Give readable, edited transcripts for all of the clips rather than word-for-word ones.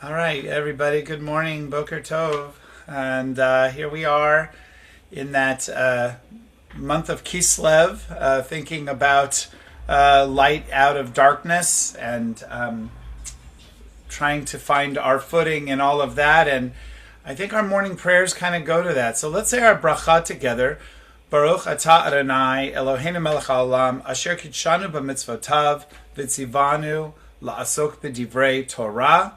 All right, everybody. Good morning, Boker Tov, and here we are in that month of Kislev, thinking about light out of darkness and trying to find our footing in all of that. And I think our morning prayers kind of go to that. So let's say our bracha together. Baruch atah Adonai Eloheinu melech haolam asher kitshanu b'mitzvotav v'tzivanu la'asok b'divrei Torah.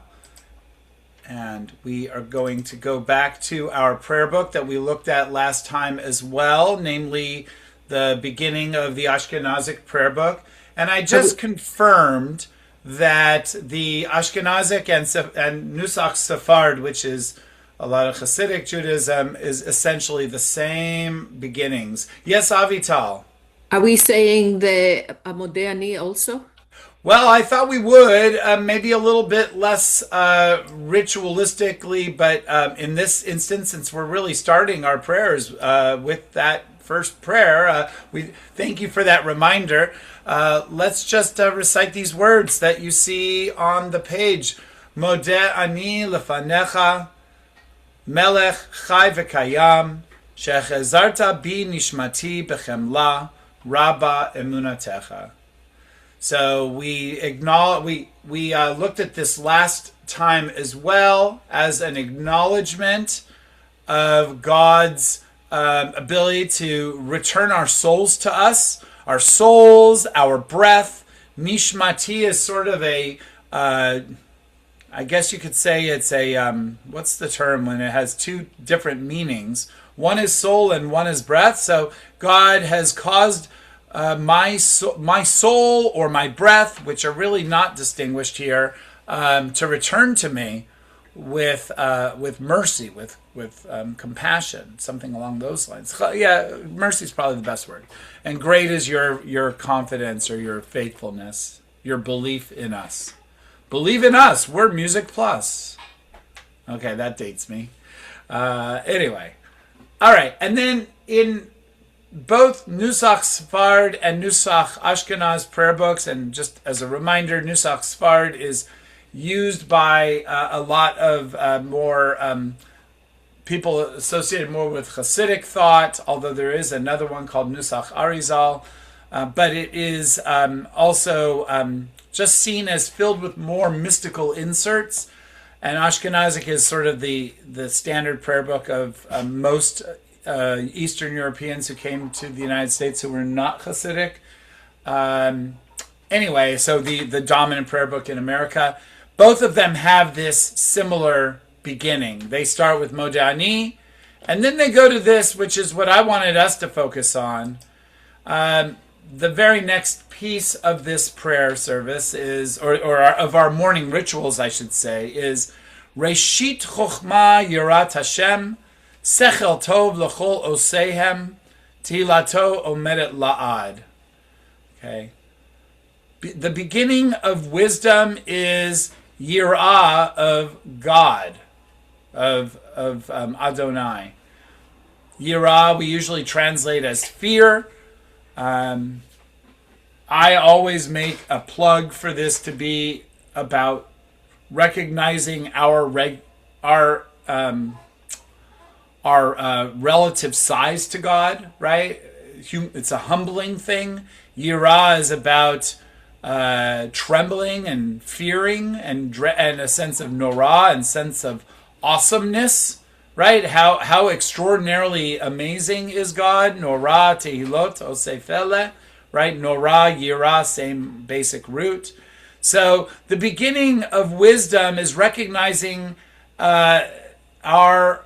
And we are going to go back to our prayer book that we looked at last time as well, namely the beginning of the Ashkenazic prayer book. And I just confirmed that the Ashkenazic and Nusach Sephard, which is a lot of Hasidic Judaism, is essentially the same beginnings. Yes, Avital? Are we saying the MODEH ANI also? Well, I thought we would, maybe a little bit less ritualistically, but in this instance, since we're really starting our prayers with that first prayer, we thank you for that reminder. Let's just recite these words that you see on the page. Modeh ani lefanecha, melech chai v'kayam, shechezarta bi nishmati b'chemla, rabba emunatecha. So we acknowledge, we looked at this last time as well as an acknowledgement of God's ability to return our souls to us, our breath. Nishmati is sort of I guess you could say it's what's the term when it has two different meanings? One is soul and one is breath. So God has caused my soul or my breath, which are really not distinguished here, to return to me with mercy, with compassion, something along those lines. Yeah, mercy is probably the best word. And great is your confidence or your faithfulness, your belief in us. Believe in us. We're Music Plus. Okay, that dates me. Anyway, all right, and then in both Nusach Sfard and Nusach Ashkenaz prayer books, and just as a reminder, Nusach Sfard is used by a lot of more people associated more with Hasidic thought, although there is another one called Nusach Arizal, but it is also just seen as filled with more mystical inserts. And Ashkenazic is sort of the standard prayer book of most Eastern Europeans who came to the United States who were not Hasidic. Anyway, so the dominant prayer book in America, both of them have this similar beginning. They start with Modeh Ani, and then they go to this, which is what I wanted us to focus on. The very next piece of this prayer service is, or of our morning rituals, I should say, is Reishit Chochma Yirat Hashem, Sechel Tov L'chol Osehem, Tilato Omedet La'ad. Okay. The beginning of wisdom is Yirah of God, of Adonai. Yirah we usually translate as fear. I always make a plug for this to be about recognizing our relative size to God, right? It's a humbling thing. Yirah is about trembling and fearing and a sense of norah and sense of awesomeness, right? How extraordinarily amazing is God? Norah, tehilot, osefele, right? Norah, yirah, same basic root. So the beginning of wisdom is recognizing our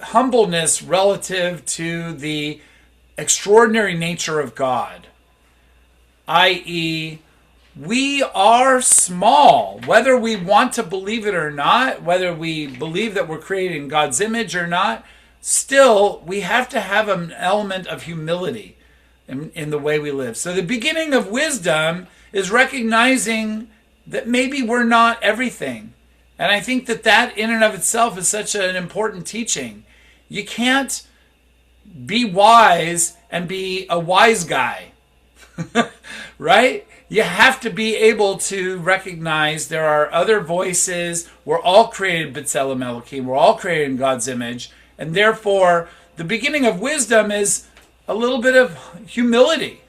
humbleness relative to the extraordinary nature of God, i.e., we are small, whether we want to believe it or not, whether we believe that we're created in God's image or not. Still, we have to have an element of humility in the way we live. So the beginning of wisdom is recognizing that maybe we're not everything. And I think that in and of itself is such an important teaching. You can't be wise and be a wise guy, right? You have to be able to recognize there are other voices. We're all created B'Tselem Elohim. We're all created in God's image. And therefore, the beginning of wisdom is a little bit of humility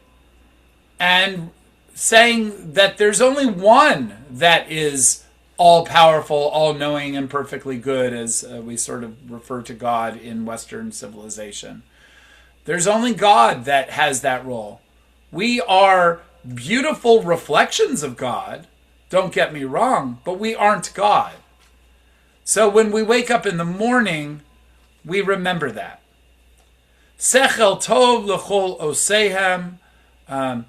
and saying that there's only one that is all-powerful, all-knowing, and perfectly good, as we sort of refer to God in Western civilization. There's only God that has that role. We are beautiful reflections of God, don't get me wrong, but we aren't God. So when we wake up in the morning, we remember that. Sechel tov l'chol osehem.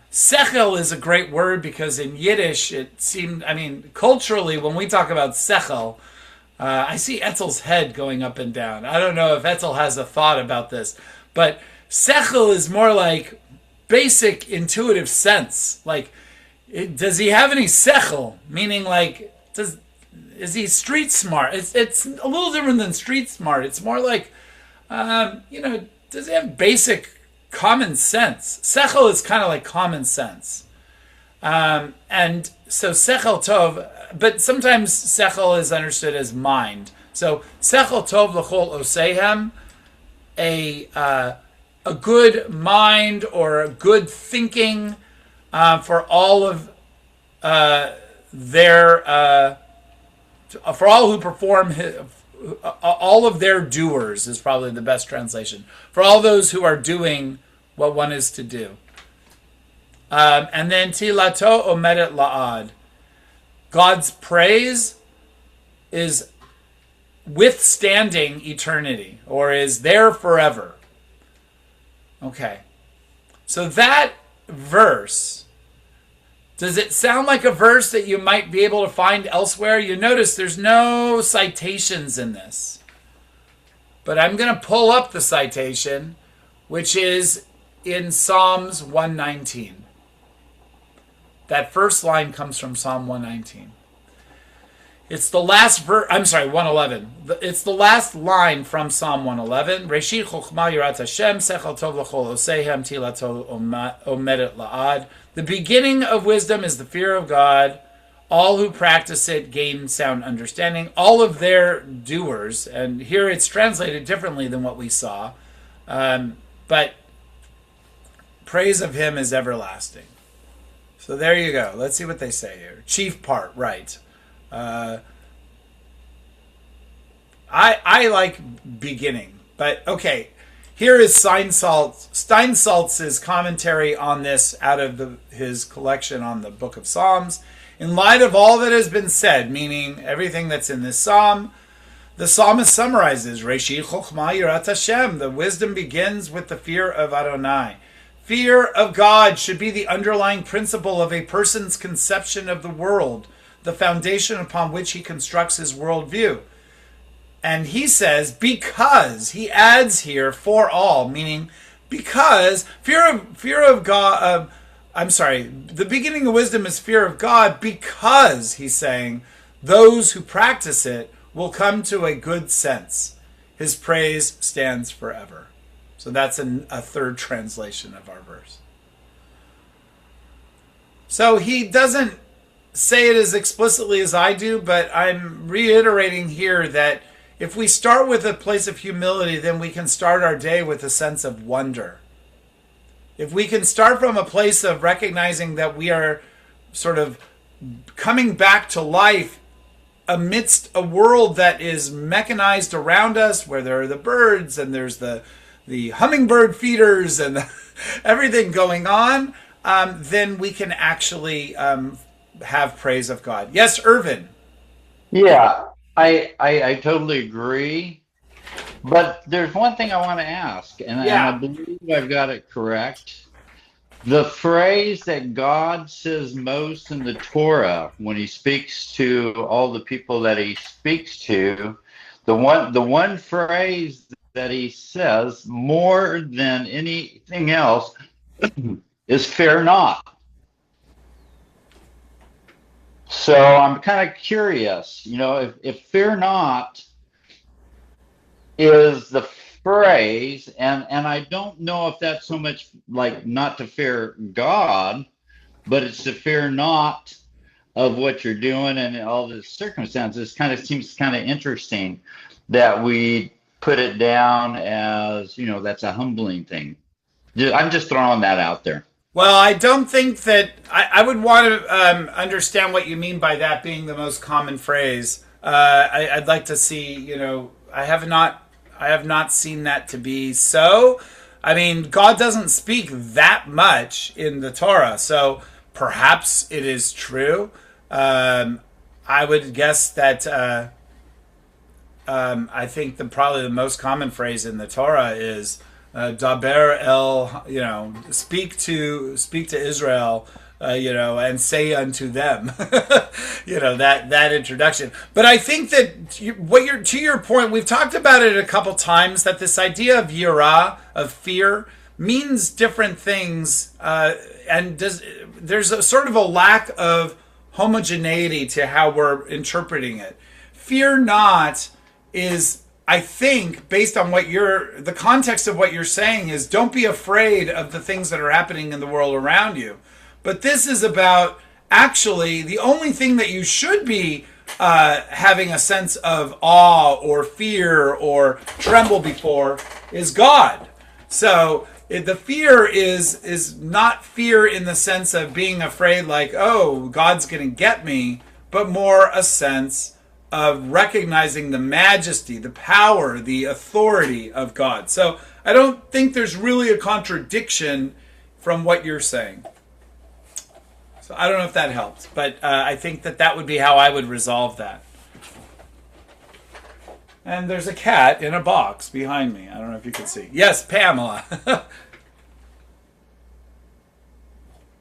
Sechel is a great word because in Yiddish it seemed, culturally when we talk about sechel, I see Etzel's head going up and down. I don't know if Etzel has a thought about this, but sechel is more like basic intuitive sense. Like, does he have any sechel? Meaning, like, is he street smart? It's a little different than street smart. It's more like, does he have basic common sense? Sechel is kind of like common sense. And so sechel tov, but sometimes sechel is understood as mind. So sechel tov l'chol osehem, a good mind or a good thinking for all of for all who perform all of their doers is probably the best translation. For all those who are doing what one is to do. And then tilato omedet la'ad. God's praise is withstanding eternity, or is there forever. Okay. So that verse, does it sound like a verse that you might be able to find elsewhere? You notice there's no citations in this. But I'm going to pull up the citation, which is in Psalms 119. That first line comes from Psalm 119. It's the last verse, 111. It's the last line from Psalm 111. Reishit Chochma yirat Hashem, sechel tov l'chol osehem, tilato omedet la'ad. The beginning of wisdom is the fear of God. All who practice it gain sound understanding. All of their doers, and here it's translated differently than what we saw, but praise of him is everlasting. So there you go. Let's see what they say here. Chief part, right. I like beginning, but okay. Here is Steinsaltz's commentary on this out of his collection on the Book of Psalms. In light of all that has been said, meaning everything that's in this psalm, the psalmist summarizes, Reishit Chochma yirat Hashem. The wisdom begins with the fear of Adonai. Fear of God should be the underlying principle of a person's conception of the world, the foundation upon which he constructs his worldview. And he says, because, he adds here, for all, meaning because fear of God, the beginning of wisdom is fear of God because, he's saying, those who practice it will come to a good sense. His praise stands forever. So that's a third translation of our verse. So he doesn't say it as explicitly as I do, but I'm reiterating here that if we start with a place of humility, then we can start our day with a sense of wonder. If we can start from a place of recognizing that we are sort of coming back to life amidst a world that is mechanized around us, where there are the birds and there's the hummingbird feeders and everything going on, then we can actually have praise of God. Yes, Irvin. Yeah, I totally agree. But there's one thing I want to ask, and I believe I've got it correct. The phrase that God says most in the Torah when he speaks to all the people that he speaks to, the one phrase that he says more than anything else is fear not. So I'm kind of curious, if fear not is the phrase, and I don't know if that's so much like not to fear God, but it's the fear not of what you're doing and all the circumstances. Kind of seems kind of interesting that we put it down as, that's a humbling thing. I'm just throwing that out there. Well, I don't think that I would want to understand what you mean by that being the most common phrase. I'd like to see, I have not seen that to be so. I mean, God doesn't speak that much in the Torah, so perhaps it is true. I would guess that I think probably the most common phrase in the Torah is Daber el, speak to Israel, and say unto them, that introduction. But I think that to your point, we've talked about it a couple times, that this idea of yirah, of fear, means different things, and there's a sort of a lack of homogeneity to how we're interpreting it. Fear not is, I think, based on the context of what you're saying, is don't be afraid of the things that are happening in the world around you. But this is about, actually, the only thing that you should be having a sense of awe or fear or tremble before is God. So the fear is not fear in the sense of being afraid like, oh, God's going to get me, but more a sense of recognizing the majesty, the power, the authority of God. So I don't think there's really a contradiction from what you're saying. So I don't know if that helps, but I think that would be how I would resolve that. And there's a cat in a box behind me. I don't know if you can see. Yes, Pamela.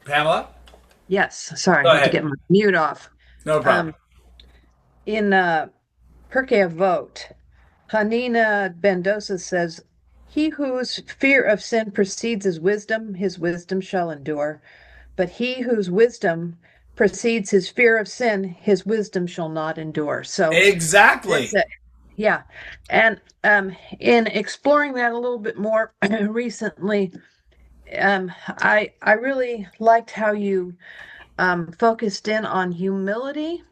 Pamela? Yes, sorry, I had to get my mute off. No problem. In Pirkei Avot, Hanina Bendosa says, "He whose fear of sin precedes his wisdom shall endure. But he whose wisdom precedes his fear of sin, his wisdom shall not endure." So exactly. Yeah. And in exploring that a little bit more recently, I really liked how you focused in on humility,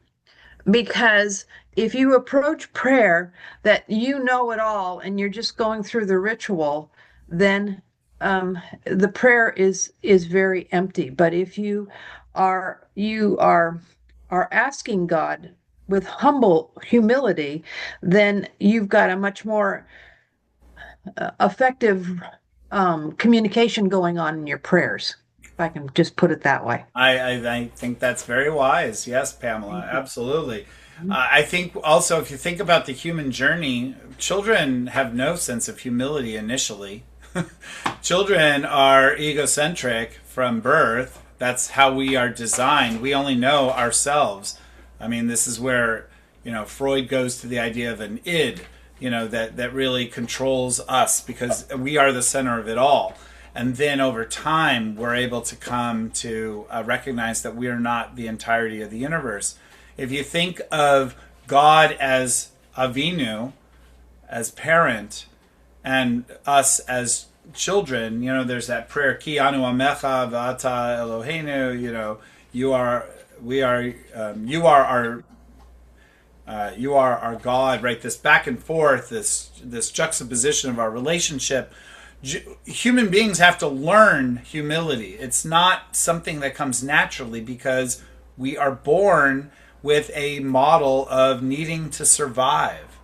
because if you approach prayer that you know it all and you're just going through the ritual, then the prayer is very empty. But if you are asking God with humble humility, then you've got a much more effective communication going on in your prayers, if I can just put it that way. I think that's very wise. Yes, Pamela, absolutely. I think also, if you think about the human journey, children have no sense of humility initially. Children are egocentric from birth. That's how we are designed. We only know ourselves. I mean, this is where, Freud goes to the idea of an id, that really controls us because we are the center of it all. And then over time, we're able to come to recognize that we are not the entirety of the universe. If you think of God as Avinu, as parent, and us as children, there's that prayer, Ki anu amecha v'ata Eloheinu, you are our God, right? This back and forth, this juxtaposition of our relationship. Human beings have to learn humility. It's not something that comes naturally because we are born with a model of needing to survive.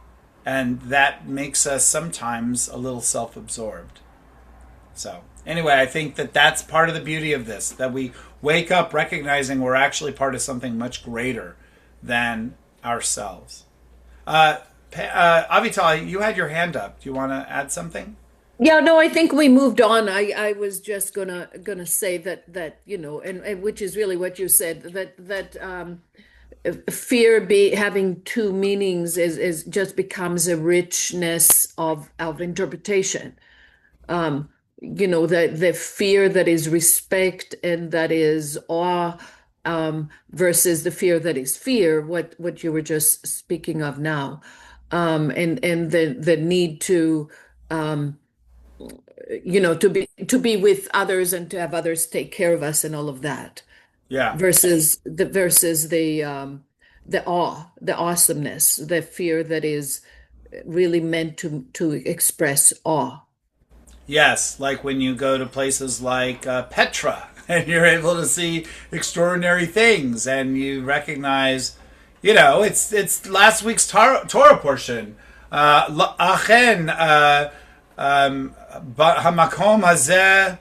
And that makes us sometimes a little self-absorbed. So anyway, I think that's part of the beauty of this, that we wake up recognizing we're actually part of something much greater than ourselves. Avital, you had your hand up. Do you want to add something? Yeah, no, I think we moved on. I was just gonna say that and which is really what you said, that fear having two meanings is just becomes a richness of interpretation. The fear that is respect and that is awe, versus the fear that is fear, what you were just speaking of now, and the need to to be with others and to have others take care of us and all of that. Yeah. versus the awe, the awesomeness, the fear that is really meant to express awe. Yes, like when you go to places like Petra and you're able to see extraordinary things and you recognize, it's last week's Torah portion. Achen hamakom hazeh.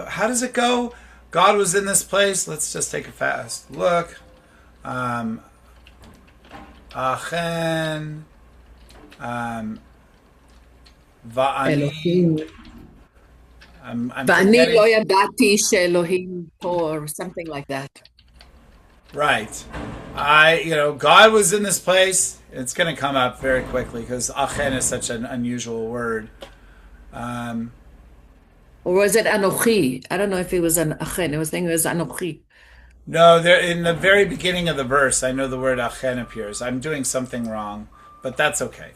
How does it go? God was in this place. Let's just take a fast look. Achen va'ani. Elohim. I'm ואני forgetting. לא ידעתי שאלוהים פה, or something like that. Right. God was in this place. It's going to come up very quickly because achen is such an unusual word. Or was it Anochi? I don't know if it was an achen. I was thinking it was Anochi. No, there in the very beginning of the verse, I know the word achen appears. I'm doing something wrong, but that's okay.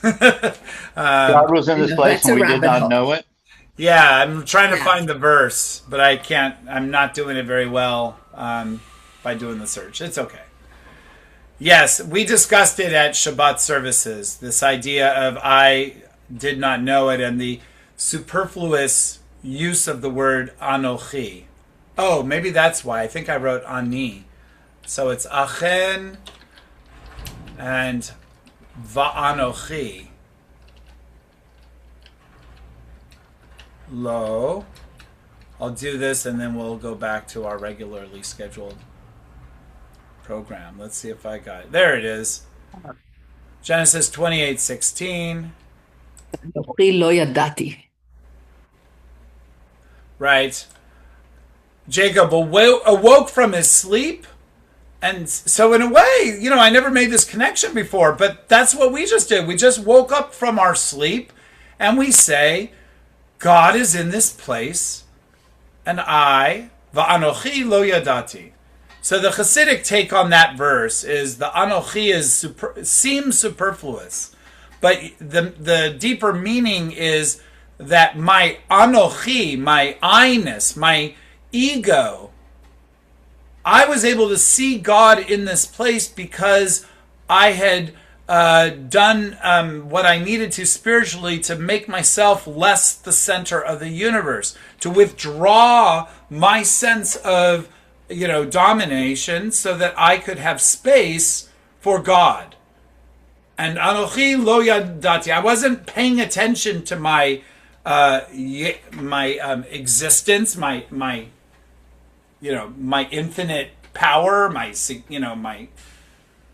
God was in this place That's a and we did rabbit not hole. know it. Yeah, I'm trying to Yeah. find the verse, but I can't. I'm not doing it very well by doing the search. It's okay. Yes, we discussed it at Shabbat services. This idea of I did not know it and the superfluous use of the word anochi. Oh, maybe that's why. I think I wrote ani. So it's achen and va'anochi. Lo. I'll do this and then we'll go back to our regularly scheduled program. Let's see if I got it. There it is. Genesis 28:16. אנוכי לא ידעתי. Right. Jacob awoke from his sleep. And so in a way, I never made this connection before, but that's what we just did. We just woke up from our sleep and we say, God is in this place, and I, va'anochi lo yadati. So the Hasidic take on that verse is the anochi seems superfluous, but the deeper meaning is that my anochi, my I-ness, my ego, I was able to see God in this place because I had done what I needed to spiritually to make myself less the center of the universe, to withdraw my sense of, domination so that I could have space for God. And Anochi lo yadati, I wasn't paying attention to my existence, my infinite power,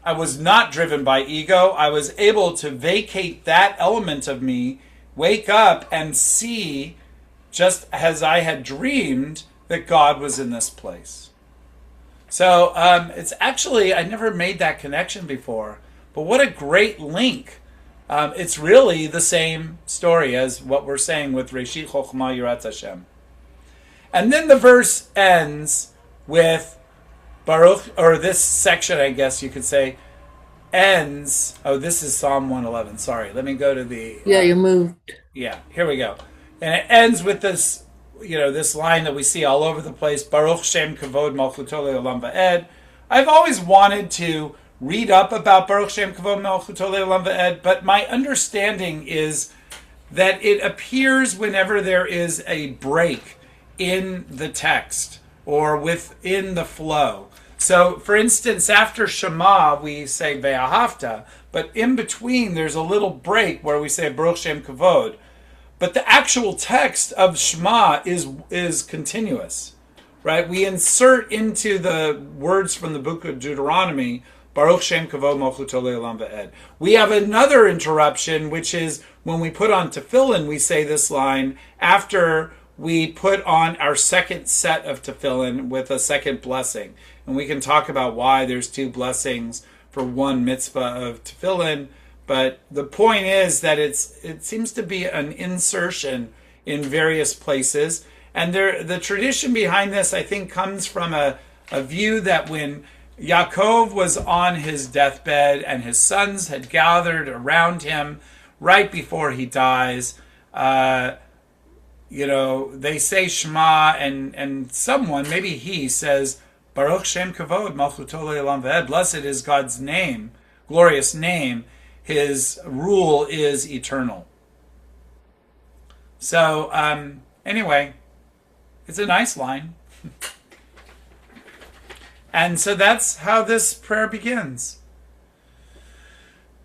I was not driven by ego. I was able to vacate that element of me, wake up and see, just as I had dreamed, that God was in this place. So it's actually, I never made that connection before, but what a great link. It's really the same story as what we're saying with Reishit, Chochma, Yirat Hashem. And then the verse ends with Baruch, or this section, I guess you could say, ends. Oh, this is Psalm 111. Sorry, let me go to the. Yeah, you moved. Yeah, here we go. And it ends with this, this line that we see all over the place. Baruch Shem Kavod Malchuto Le'olam Va'ed. I've always wanted to read up about Baruch Shem Kavod Malchuto Le'olam Va'ed, but my understanding is that it appears whenever there is a break in the text or within the flow. So, for instance, after Shema, we say Ve'ahavta, but in between there's a little break where we say Baruch Shem Kavod. But the actual text of Shema is continuous, right? We insert into the words from the book of Deuteronomy, Baruch Shem Kavod Malchuto Le'olam Va'ed. We have another interruption, which is when we put on tefillin, we say this line after we put on our second set of tefillin with a second blessing. And we can talk about why there's two blessings for one mitzvah of tefillin. But the point is that it seems to be an insertion in various places. And the tradition behind this, I think, comes from a view that when Yaakov was on his deathbed and his sons had gathered around him right before he dies, they say Shema, and someone, maybe he, says, Baruch Shem Kavod Malchuto Le'olam V'ed. Blessed is God's name, glorious name. His rule is eternal. So, anyway, it's a nice line. And so that's how this prayer begins.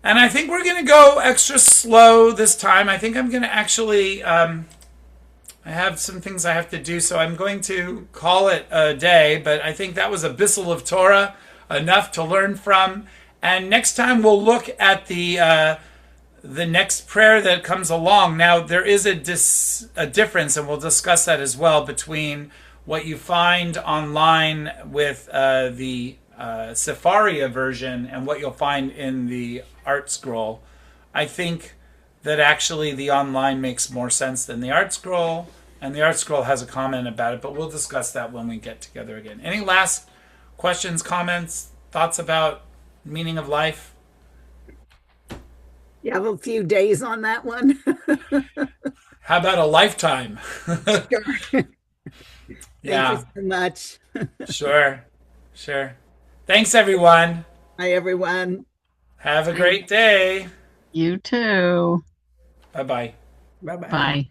And I think we're going to go extra slow this time. I think I'm going to actually, I have some things I have to do, so I'm going to call it a day. But I think that was a bissel of Torah, enough to learn from. And next time we'll look at the next prayer that comes along. Now, there is a difference, and we'll discuss that as well, between what you find online with the Sefaria version and what you'll find in the Art Scroll. I think that actually the online makes more sense than the Art Scroll, and the Art Scroll has a comment about it, but we'll discuss that when we get together again. Any last questions, comments, thoughts about meaning of life? You have a few days on that one. How about a lifetime? Sure. Yeah. Thank you so much. Sure. Thanks, everyone. Hi, everyone. Have a great day. You too. Bye-bye. Bye-bye. Bye.